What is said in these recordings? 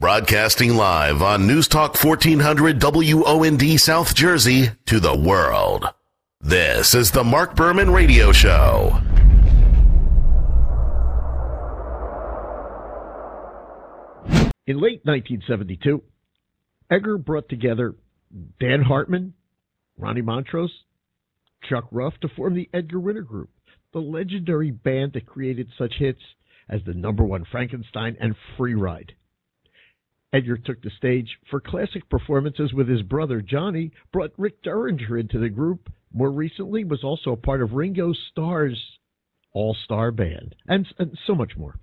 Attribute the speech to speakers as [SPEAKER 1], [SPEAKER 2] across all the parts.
[SPEAKER 1] Broadcasting live on News Talk 1400 WOND South Jersey to the world. This is the Marc Berman Radio Show.
[SPEAKER 2] In late 1972, Edgar brought together Dan Hartman, Ronnie Montrose, Chuck Ruff to form the Edgar Winter Group, the legendary band that created such hits as the #1 Frankenstein and Free Ride. Edgar took the stage for classic performances with his brother Johnny, brought Rick Derringer into the group, more recently was also a part of Ringo Starr's all-star band, and so much more.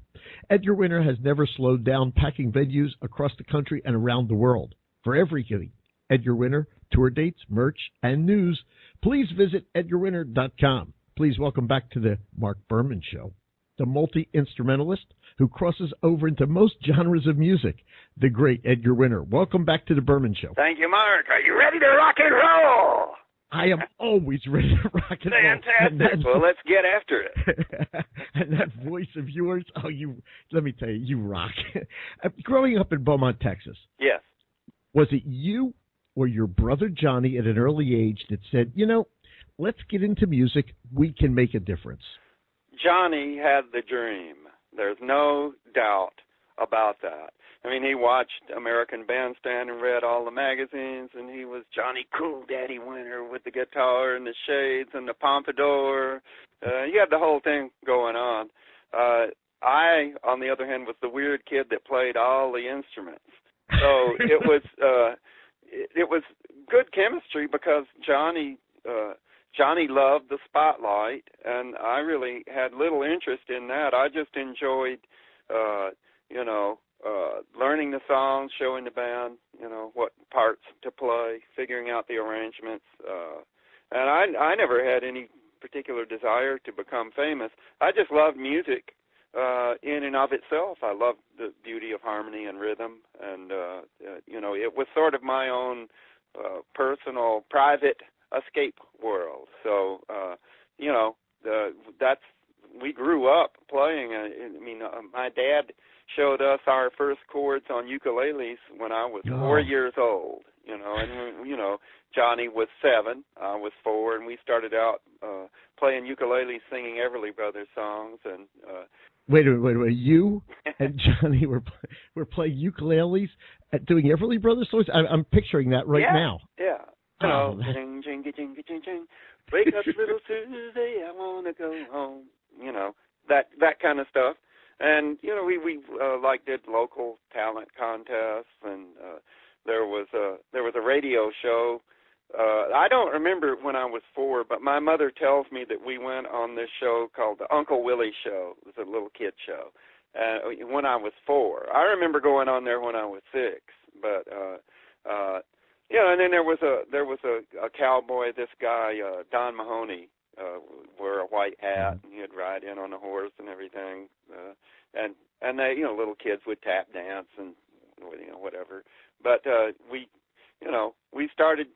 [SPEAKER 2] Edgar Winter has never slowed down, packing venues across the country and around the world. For everything Edgar Winter, tour dates, merch, and news, please visit edgarwinter.com. Please welcome back to the Marc Berman Show, the multi-instrumentalist who crosses over into most genres of music, the great Edgar Winter. Welcome back to the Berman Show.
[SPEAKER 3] Thank you, Mark. Are you ready to rock and roll?
[SPEAKER 2] I am always ready to rock and roll.
[SPEAKER 3] Fantastic. Well, let's get after it.
[SPEAKER 2] And that voice of yours, let me tell you, you rock. Growing up in Beaumont, Texas.
[SPEAKER 3] Yes.
[SPEAKER 2] Was it you or your brother Johnny at an early age that said, let's get into music, we can make a difference?
[SPEAKER 3] Johnny had the dream. There's no doubt about that. I mean, he watched American Bandstand and read all the magazines, and he was Johnny Cool Daddy Winter with the guitar and the shades and the pompadour. He had the whole thing going on. I, on the other hand, was the weird kid that played all the instruments. So it was good chemistry because Johnny loved the spotlight, and I really had little interest in that. I just enjoyed, learning the songs, showing the band, what parts to play, figuring out the arrangements. And I never had any particular desire to become famous. I just loved music in and of itself. I loved the beauty of harmony and rhythm, and, it was sort of my own personal, private escape world. So, we grew up playing. My dad showed us our first chords on ukuleles when I was 4 years old, and, Johnny was 7, I was 4, and we started out playing ukuleles, singing Everly Brothers songs. And
[SPEAKER 2] Wait a minute. You and Johnny were playing ukuleles, doing Everly Brothers songs? I'm picturing that right now.
[SPEAKER 3] Yeah. Jing, jing, jing, jing, jing. Wake up, little Susie, I want to go home. That kind of stuff. And, we did local talent contests, and there was a radio show. I don't remember when I was 4, but my mother tells me that we went on this show called the Uncle Willie Show. It was a little kid show. When I was 4. I remember going on there when I was 6, but and then there was a cowboy, this guy, Don Mahoney, wore a white hat, and he'd ride in on a horse and everything. And they, little kids would tap dance and, whatever. But we started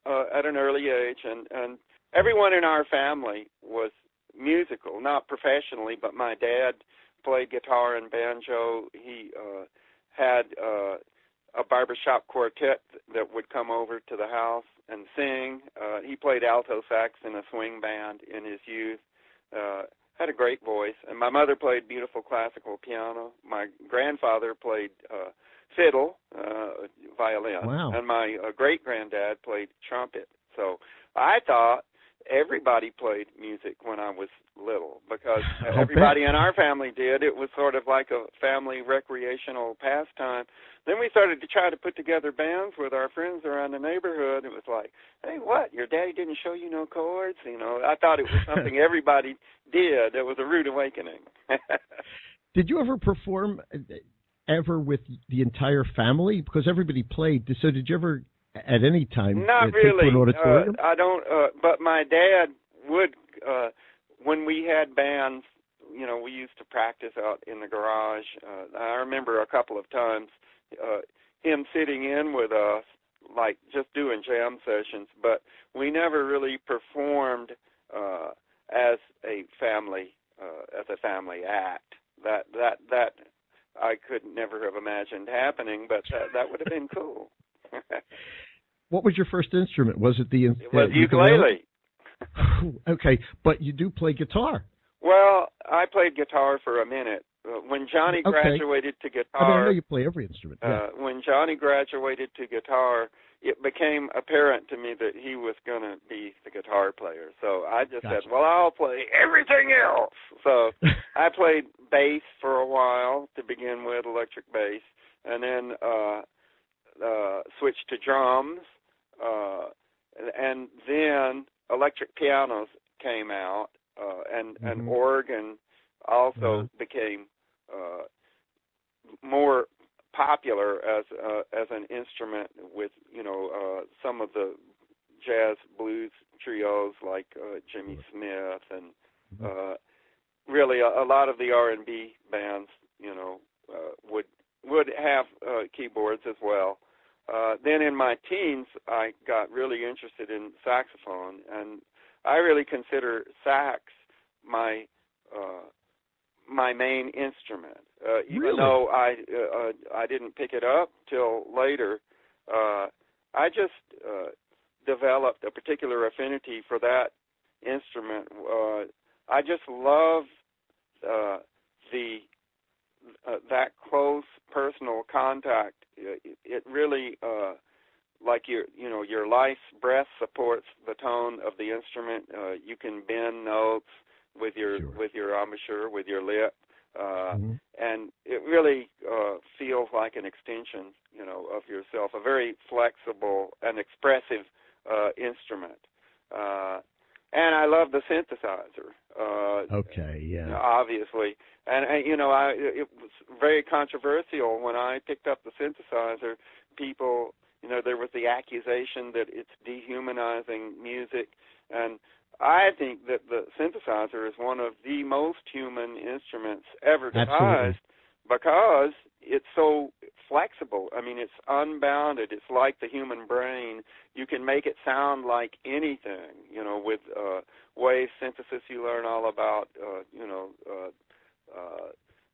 [SPEAKER 3] at an early age, and everyone in our family was musical, not professionally, but my dad played guitar and banjo. He had a barbershop quartet that would come over to the house and sing. He played alto sax in a swing band in his youth. Had a great voice. And my mother played beautiful classical piano. My grandfather played fiddle, violin.
[SPEAKER 2] Wow.
[SPEAKER 3] And my great-granddad played trumpet. So I thought everybody played music when I was little because everybody in our family did. It was sort of like a family recreational pastime. Then we started to try to put together bands with our friends around the neighborhood. It was like, hey, what? Your daddy didn't show you no chords? I thought it was something everybody did. It was a rude awakening.
[SPEAKER 2] Did you ever perform with the entire family? Because everybody played. So did you ever at any time?
[SPEAKER 3] Not really.
[SPEAKER 2] An auditorium?
[SPEAKER 3] I don't. But my dad would. When we had bands, we used to practice out in the garage. I remember a couple of times him sitting in with us, like just doing jam sessions. But we never really performed as a family act. That I could never have imagined happening, but that would have been cool.
[SPEAKER 2] What was your first instrument? Was it the
[SPEAKER 3] It was ukulele.
[SPEAKER 2] Okay, but you do play guitar.
[SPEAKER 3] Well, I played guitar for a minute. When Johnny graduated to guitar...
[SPEAKER 2] I mean, I know you play every instrument. Yeah.
[SPEAKER 3] When Johnny graduated to guitar, it became apparent to me that he was going to be the guitar player. So I just said, well, I'll play everything else. So I played bass for a while to begin with, electric bass, and then switched to drums, and then electric pianos came out, and organ also became more popular as an instrument with some of the jazz blues trios like Jimmy Smith and really a lot of the R&B bands would have keyboards as well. Then in my teens I got really interested in saxophone, and I really consider sax my main instrument, even though I didn't pick it up till later. I just developed a particular affinity for that instrument. I just love that close personal contact. It really like your life's breath supports the tone of the instrument. You can bend notes with your embouchure, with your lip, and it really feels like an extension, of yourself. A very flexible and expressive instrument. And I love the synthesizer. Obviously, and it was very controversial when I picked up the synthesizer. People, there was the accusation that it's dehumanizing music, and I think that the synthesizer is one of the most human instruments ever devised because it's so flexible. I mean, it's unbounded. It's like the human brain. You can make it sound like anything, with wave synthesis you learn all about,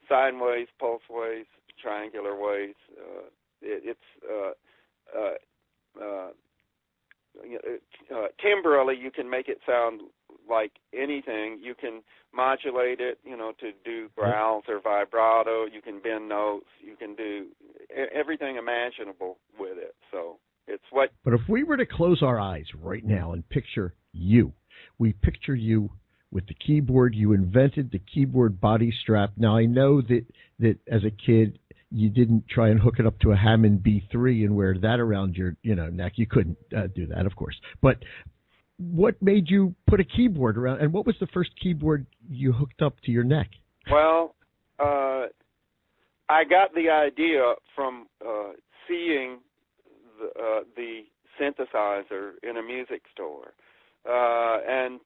[SPEAKER 3] sine waves, pulse waves, triangular waves. Timbrally, you can make it sound like anything. You can modulate it, to do growls or vibrato. You can bend notes. You can do everything imaginable with it. So it's what.
[SPEAKER 2] But if we were to close our eyes right now and picture you, we picture you with the keyboard. You invented the keyboard body strap. Now, I know that as a kid, you didn't try and hook it up to a Hammond B3 and wear that around your neck. You couldn't do that, of course. But what made you put a keyboard around, and what was the first keyboard you hooked up to your neck?
[SPEAKER 3] Well, I got the idea from seeing the synthesizer in a music store. And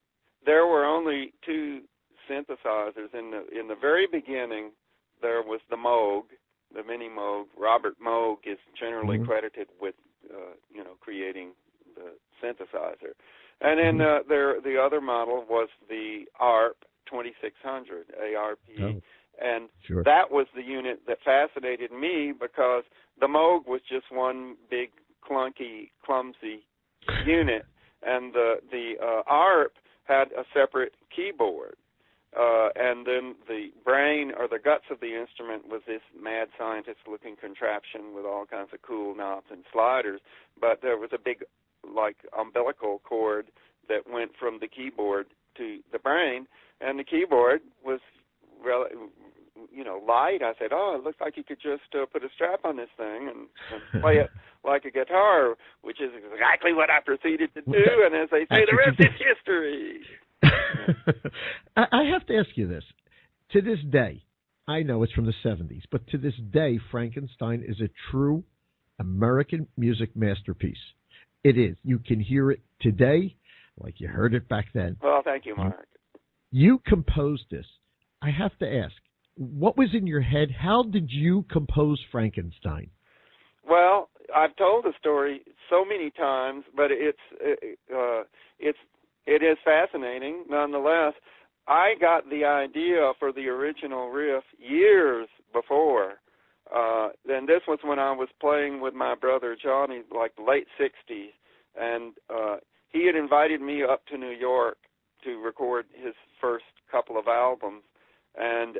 [SPEAKER 3] there were only two synthesizers. In the very beginning, there was the Moog, the Mini Moog. Robert Moog is generally credited with, creating the synthesizer. And then the other model was the ARP 2600, ARP. And that was the unit that fascinated me because the Moog was just one big, clunky, clumsy unit. And the ARP had a separate keyboard. And then the brain or the guts of the instrument was this mad scientist-looking contraption with all kinds of cool knobs and sliders. But there was a big, umbilical cord that went from the keyboard to the brain, and the keyboard was, light. I said, it looks like you could just put a strap on this thing and play it like a guitar, which is exactly what I proceeded to do. And as they say, the rest is history.
[SPEAKER 2] I have to ask you this. To this day, I know it's from the 70s, but to this day, Frankenstein is a true American music masterpiece. It is. You can hear it today like you heard it back then.
[SPEAKER 3] Well, thank you, Mark.
[SPEAKER 2] You composed this. I have to ask, what was in your head? How did you compose Frankenstein?
[SPEAKER 3] Well, I've told the story so many times, but it is fascinating nonetheless. I got the idea for the original riff years before. Then this was when I was playing with my brother Johnny, like late 60s, and he had invited me up to New York to record his first couple of albums, and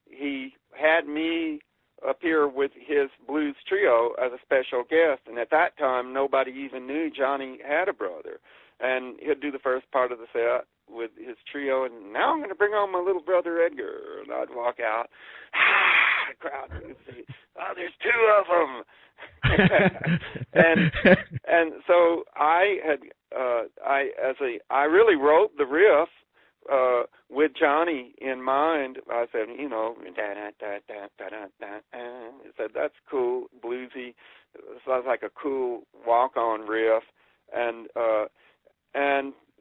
[SPEAKER 3] he had me appear with his blues trio as a special guest, and at that time nobody even knew Johnny had a brother, and he'd do the first part of the set with his trio, and now I'm going to bring on my little brother Edgar, and I'd walk out, the crowd would see, oh, there's two of them. and so I really wrote the riff with Johnny in mind. I said, you know, I said, that's cool, bluesy. It sounds like a cool walk-on riff, and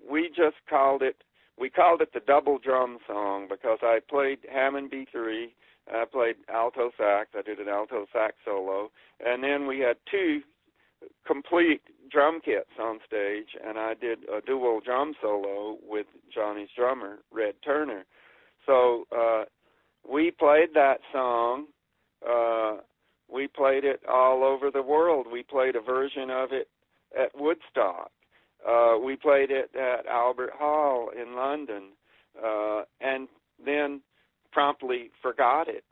[SPEAKER 3] we just called it the double drum song, because I played Hammond B3, I played alto sax, I did an alto sax solo, and then we had two complete drum kits on stage, and I did a dual drum solo with Johnny's drummer, Red Turner. So we played that song. We played it all over the world. We played a version of it at Woodstock. We played it at Albert Hall in London, and then promptly forgot it.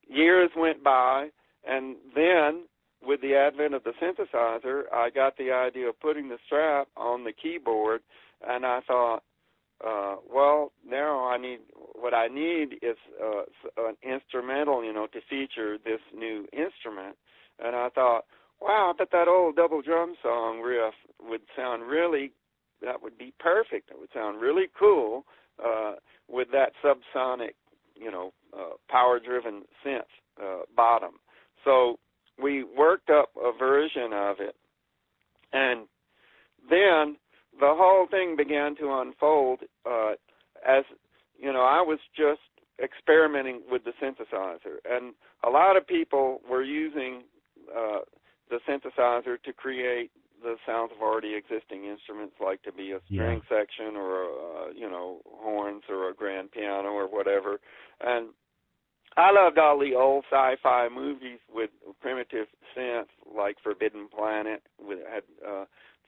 [SPEAKER 3] Years went by, and then with the advent of the synthesizer, I got the idea of putting the strap on the keyboard, and I thought, well, now what I need is an instrumental, to feature this new instrument. And I thought, wow, I bet that old double drum song riff would sound that would be perfect. It would sound really cool with that subsonic, power-driven synth bottom. So we worked up a version of it, and then the whole thing began to unfold as, I was just experimenting with the synthesizer, and a lot of people were using the synthesizer to create the sounds of already existing instruments, like to be a string section or horns or a grand piano or whatever. And I loved all the old sci-fi movies with primitive synth, like Forbidden Planet, had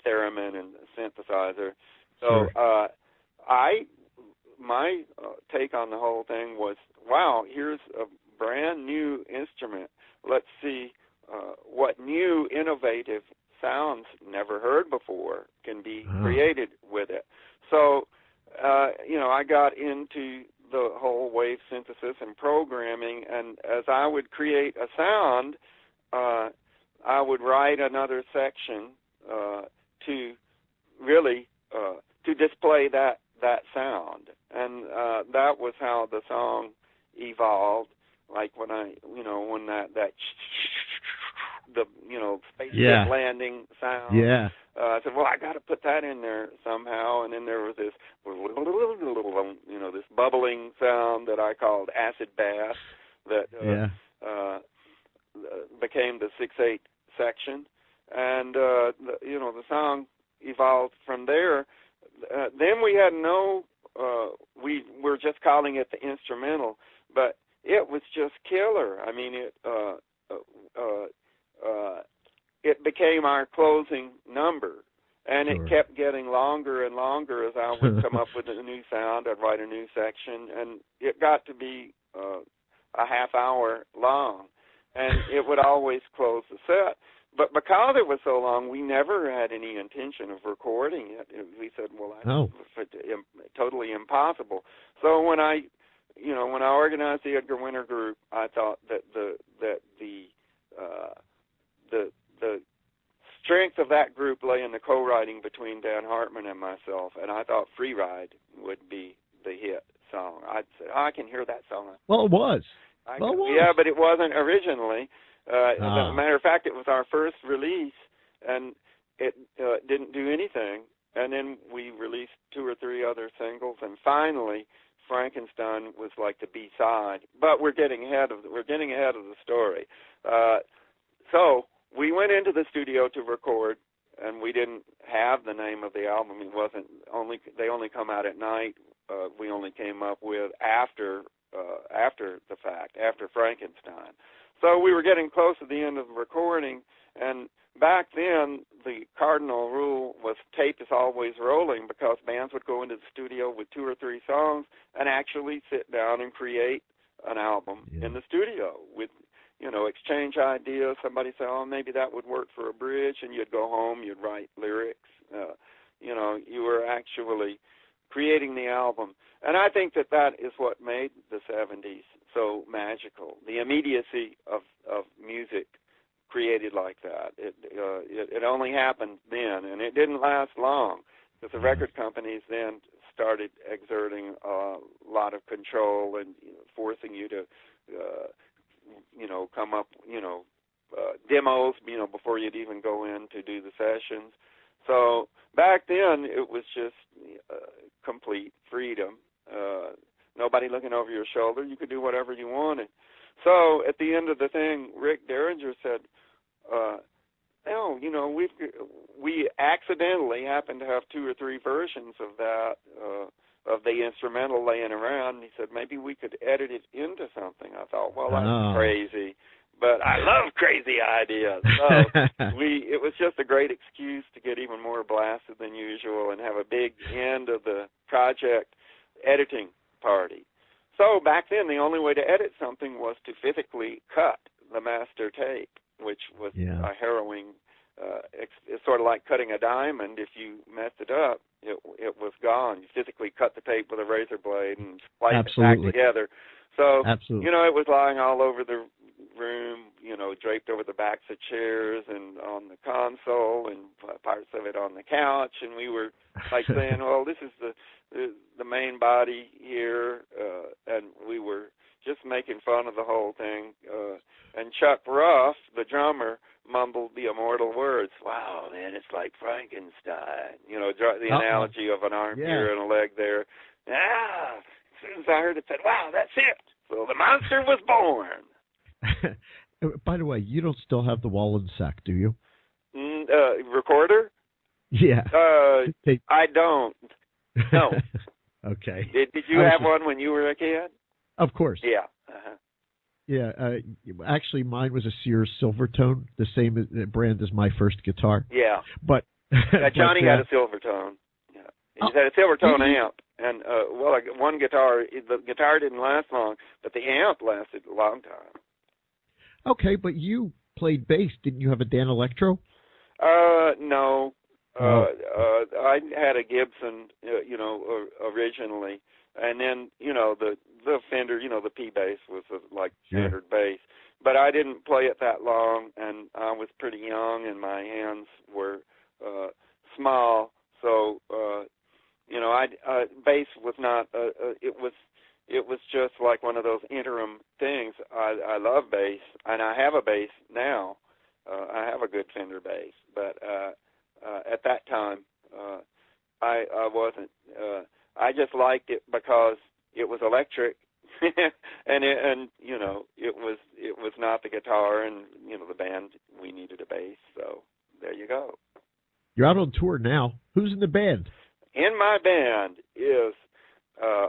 [SPEAKER 3] theremin and synthesizer. So my take on the whole thing was, wow, here's a brand new instrument. Let's see what new innovative sounds never heard before can be created with it. So, I got into the whole wave synthesis and programming, and as I would create a sound, I would write another section to really to display that sound, and that was how the song evolved. Like when when that the spaceship landing sound. Yeah. I said, well, I got to put that in there somehow, and then there was this, this bubbling sound that I called acid bass that became the 6/8 section, and the song evolved from there. Then we had we were just calling it the instrumental, but it was just killer. I mean, it became our closing number, and it kept getting longer and longer as I would come up with a new sound. I'd write a new section, and it got to be a half hour long, and it would always close the set. But because it was so long, we never had any intention of recording it. We said, well, that's totally impossible. So when I organized the Edgar Winter Group, I thought that the strength of that group lay in the co-writing between Dan Hartman and myself, and I thought Free Ride would be the hit song. I said, I can hear that song.
[SPEAKER 2] Well, it was.
[SPEAKER 3] Yeah, but it wasn't originally. As a matter of fact, it was our first release, and it didn't do anything. And then we released 2 or 3 other singles, and finally, Frankenstein was like the B-side. But we're getting ahead of the story. So we went into the studio to record, and we didn't have the name of the album. It wasn't they only come out at night. we only came up with after the fact, after Frankenstein. So we were getting close to the end of the recording, and back then the cardinal rule was tape is always rolling, because bands would go into the studio with 2 or 3 songs and actually sit down and create an album in the studio with, exchange ideas. Somebody say, oh, maybe that would work for a bridge, and you'd go home, you'd write lyrics. You were actually creating the album. And I think that is what made the 70s so magical, the immediacy of music created like that. It only happened then, and it didn't last long, because the record companies then started exerting a lot of control and forcing you to, come up, demos, before you'd even go in to do the sessions. So back then it was just complete freedom. Nobody looking over your shoulder. You could do whatever you wanted. So at the end of the thing, Rick Derringer said, we accidentally happened to have 2 or 3 versions of that, of the instrumental laying around. And he said, maybe we could edit it into something. I thought, well, that's crazy. But I love crazy ideas. So it was just a great excuse to get even more blasted than usual and have a big end of the project editing party. So back then, the only way to edit something was to physically cut the master tape, which was a harrowing. It's sort of like cutting a diamond. If you messed it up, it was gone. You physically cut the tape with a razor blade and splice it back together. So, it was lying all over the room, draped over the backs of chairs and on the console and parts of it on the couch. And we were like saying, well, this is the main body here. And we were just making fun of the whole thing. And Chuck Ruff, the drummer, mumbled the immortal words, wow, man, it's like Frankenstein. The analogy of an arm here and a leg there. As soon as I heard it, said, wow, that's it. So the monster was born.
[SPEAKER 2] By the way, you don't still have the Wallensack, do you?
[SPEAKER 3] Recorder?
[SPEAKER 2] Yeah.
[SPEAKER 3] I don't. No.
[SPEAKER 2] Okay.
[SPEAKER 3] Did you have one when you were a kid?
[SPEAKER 2] Of course.
[SPEAKER 3] Yeah. Uh-huh.
[SPEAKER 2] Yeah. Actually, mine was a Sears Silvertone, the same brand as my first guitar.
[SPEAKER 3] Yeah.
[SPEAKER 2] But
[SPEAKER 3] Johnny had a Silvertone. Yeah. He had a Silvertone amp. And, one guitar, the guitar didn't last long, but the amp lasted a long time.
[SPEAKER 2] Okay, but you played bass. Didn't you have a Dan Electro?
[SPEAKER 3] No. I had a Gibson, originally. And then, the Fender, the P bass was like standard bass. But I didn't play it that long, and I was pretty young, and my hands were small. So, bass was not. It was just like one of those interim things. I love bass, and I have a bass now. I have a good Fender bass, but at that time, I wasn't. I just liked it because it was electric, and it was not the guitar, and the band, we needed a bass, so there you go.
[SPEAKER 2] You're out on tour now. Who's in the band?
[SPEAKER 3] In my band is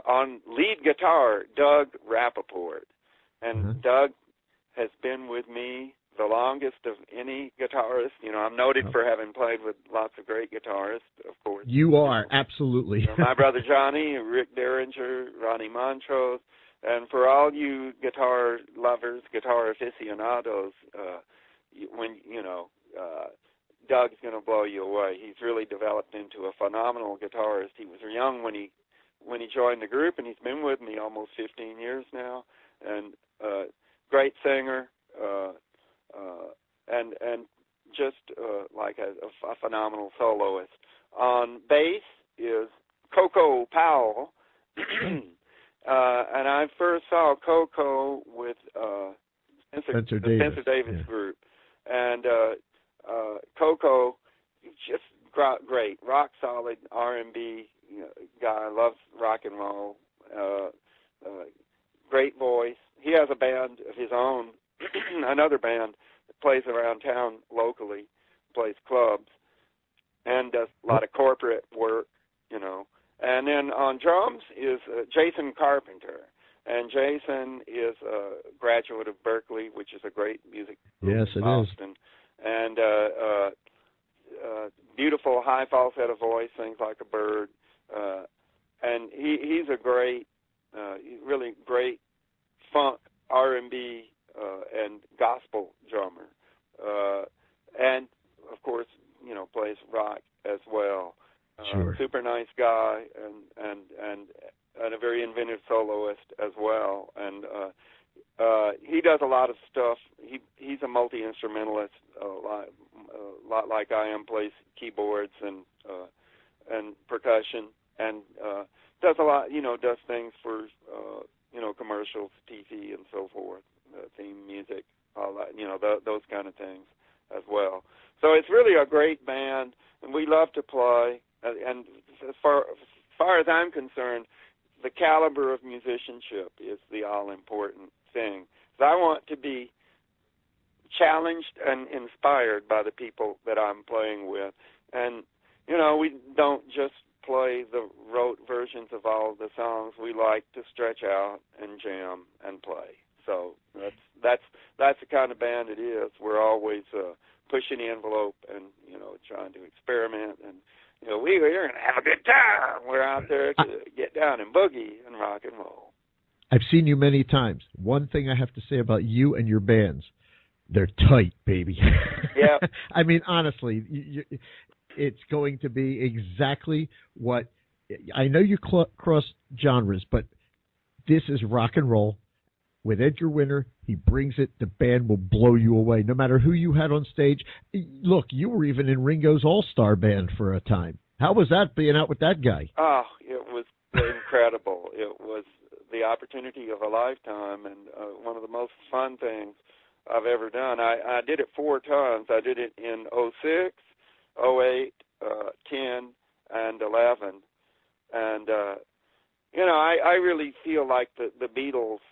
[SPEAKER 3] on lead guitar Doug Rappaport, and Doug has been with me the longest of any guitarist. I'm noted for having played with lots of great guitarists, of course.
[SPEAKER 2] You are, absolutely.
[SPEAKER 3] My brother Johnny, Rick Derringer, Ronnie Montrose, and for all you guitar lovers, guitar aficionados, Doug's going to blow you away. He's really developed into a phenomenal guitarist. He was young when he joined the group, and he's been with me almost 15 years now, and great singer, and just like a phenomenal soloist. On bass is Coco Powell, and I first saw Coco with Spencer Davis group, and Coco, just great, rock solid R&B guy, loves rock and roll, great voice. He has a band of his own, another band that plays around town locally, plays clubs, and does a lot of corporate work, And then on drums is Jason Carpenter. And Jason is a graduate of Berkeley, which is a great music school
[SPEAKER 2] yes,
[SPEAKER 3] in
[SPEAKER 2] it
[SPEAKER 3] Boston.
[SPEAKER 2] is.
[SPEAKER 3] And beautiful high falsetto voice, sings like a bird. And he's a great, really great funk, R&B, and gospel drummer. And, of course, plays rock as well.
[SPEAKER 2] Sure.
[SPEAKER 3] Super nice guy and a very inventive soloist as well. And he does a lot of stuff. He's a multi-instrumentalist, a lot like I am, plays keyboards and percussion, and does a lot, does things for, commercials, TV, and so forth, theme music, all that, those kind of things as well. So it's really a great band, and we love to play. And as far as I'm concerned, the caliber of musicianship is the all-important thing. So I want to be challenged and inspired by the people that I'm playing with. And, we don't just play the rote versions of all of the songs. We like to stretch out and jam and play. So that's the kind of band it is. We're always pushing the envelope and, trying to experiment, and we're going to have a good time. We're out there to get down and boogie and rock and roll.
[SPEAKER 2] I've seen you many times. One thing I have to say about you and your bands, they're tight, baby.
[SPEAKER 3] Yeah.
[SPEAKER 2] I mean, honestly, it's going to be exactly what – I know you cross genres, but this is rock and roll. With Edgar Winter, he brings it. The band will blow you away, no matter who you had on stage. Look, you were even in Ringo's All-Star Band for a time. How was that, being out with that guy?
[SPEAKER 3] Oh, it was incredible. It was the opportunity of a lifetime, and one of the most fun things I've ever done. I did it 4 times. I did it in 06, 08, 10, and 11. And, I really feel like the Beatles –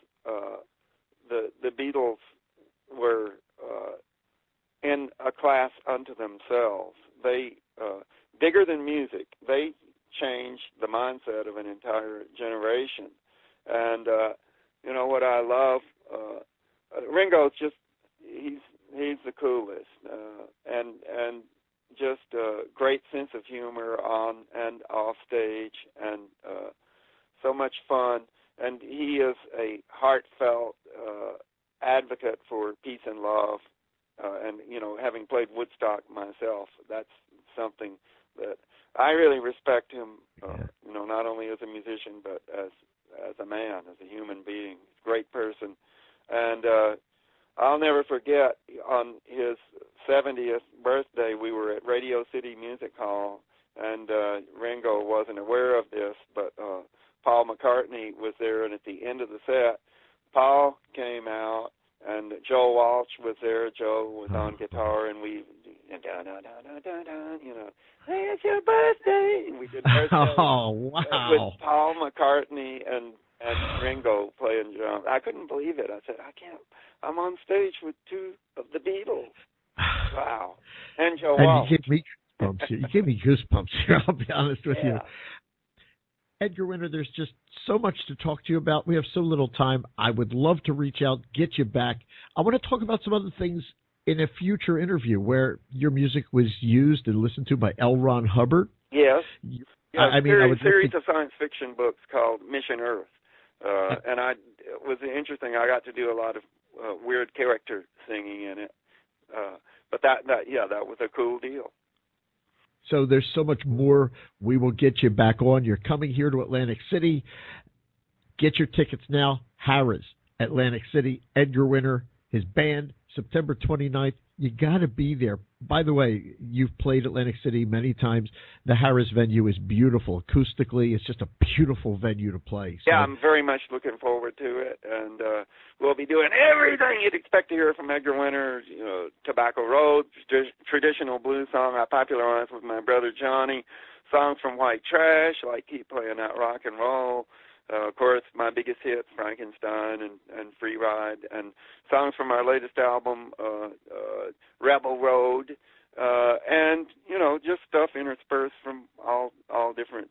[SPEAKER 3] the Beatles were in a class unto themselves. They, bigger than music, they changed the mindset of an entire generation. And, what I love, Ringo's just, he's the coolest, and just a great sense of humor on and off stage, and so much fun. And he is a heartfelt advocate for peace and love. And, having played Woodstock myself, that's something that I really respect him, not only as a musician, but as a man, as a human being. He's a great person. And I'll never forget, on his 70th birthday, we were at Radio City Music Hall, and Ringo wasn't aware of this, but Paul McCartney was there, and at the end of the set, Paul came out, and Joe Walsh was there. Joe was on guitar, and we, it's your birthday, and we did birthday.
[SPEAKER 2] Oh, wow.
[SPEAKER 3] With Paul McCartney and Ringo playing drums. I couldn't believe it. I said, I'm on stage with 2 of the Beatles. Wow. And Joe Walsh.
[SPEAKER 2] You gave me goosebumps here, I'll be honest with you. Edgar Winter, there's just so much to talk to you about. We have so little time. I would love to reach out, get you back. I want to talk about some other things in a future interview where your music was used and listened to by L. Ron Hubbard.
[SPEAKER 3] Yes. Series of science fiction books called Mission Earth. And it was interesting. I got to do a lot of weird character singing in it. But that was a cool deal.
[SPEAKER 2] So there's so much more. We will get you back on. You're coming here to Atlantic City. Get your tickets now. Harrah's, Atlantic City. Edgar Winter, his band, September 29th. You got to be there. By the way, you've played Atlantic City many times. The Harrah's venue is beautiful. Acoustically, it's just a beautiful venue to play. So,
[SPEAKER 3] yeah, I'm very much looking forward to it. And we'll be doing everything you'd expect to hear from Edgar Winter. Tobacco Road, traditional blues song I popularized with my brother Johnny. Songs from White Trash, like Keep Playing That Rock and Roll. Of course, my biggest hits, Frankenstein and Free Ride, and songs from our latest album, Rebel Road, and just stuff interspersed from all different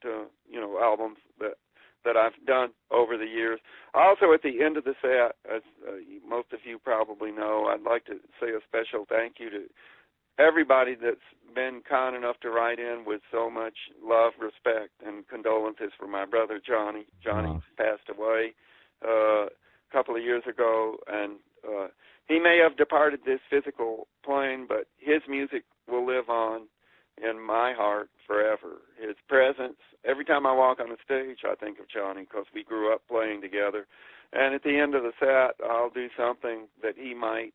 [SPEAKER 3] albums that I've done over the years. Also, at the end of the set, as most of you probably know, I'd like to say a special thank you to everybody that's been kind enough to write in with so much love, respect, and condolences for my brother Johnny. Johnny passed away a couple of years ago, and he may have departed this physical plane, but his music will live on in my heart forever. His presence, every time I walk on the stage, I think of Johnny because we grew up playing together. And at the end of the set, I'll do something that he might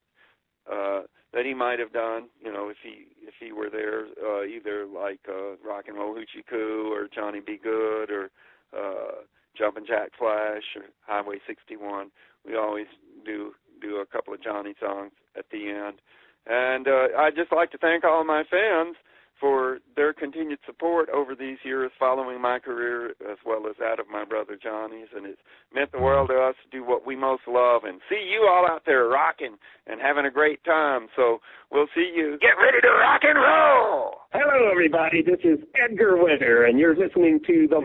[SPEAKER 3] have done, if he were there, either like Rock and Roll Hoochie Coo or Johnny Be Good or Jumpin' Jack Flash or Highway 61. We always do a couple of Johnny songs at the end. And I'd just like to thank all my fans for their continued support over these years following my career as well as that of my brother Johnny's, and it's meant the world to us to do what we most love and see you all out there rocking and having a great time. So we'll see you. Get ready to rock and roll!
[SPEAKER 4] Hello, everybody. This is Edgar Winter, and you're listening to the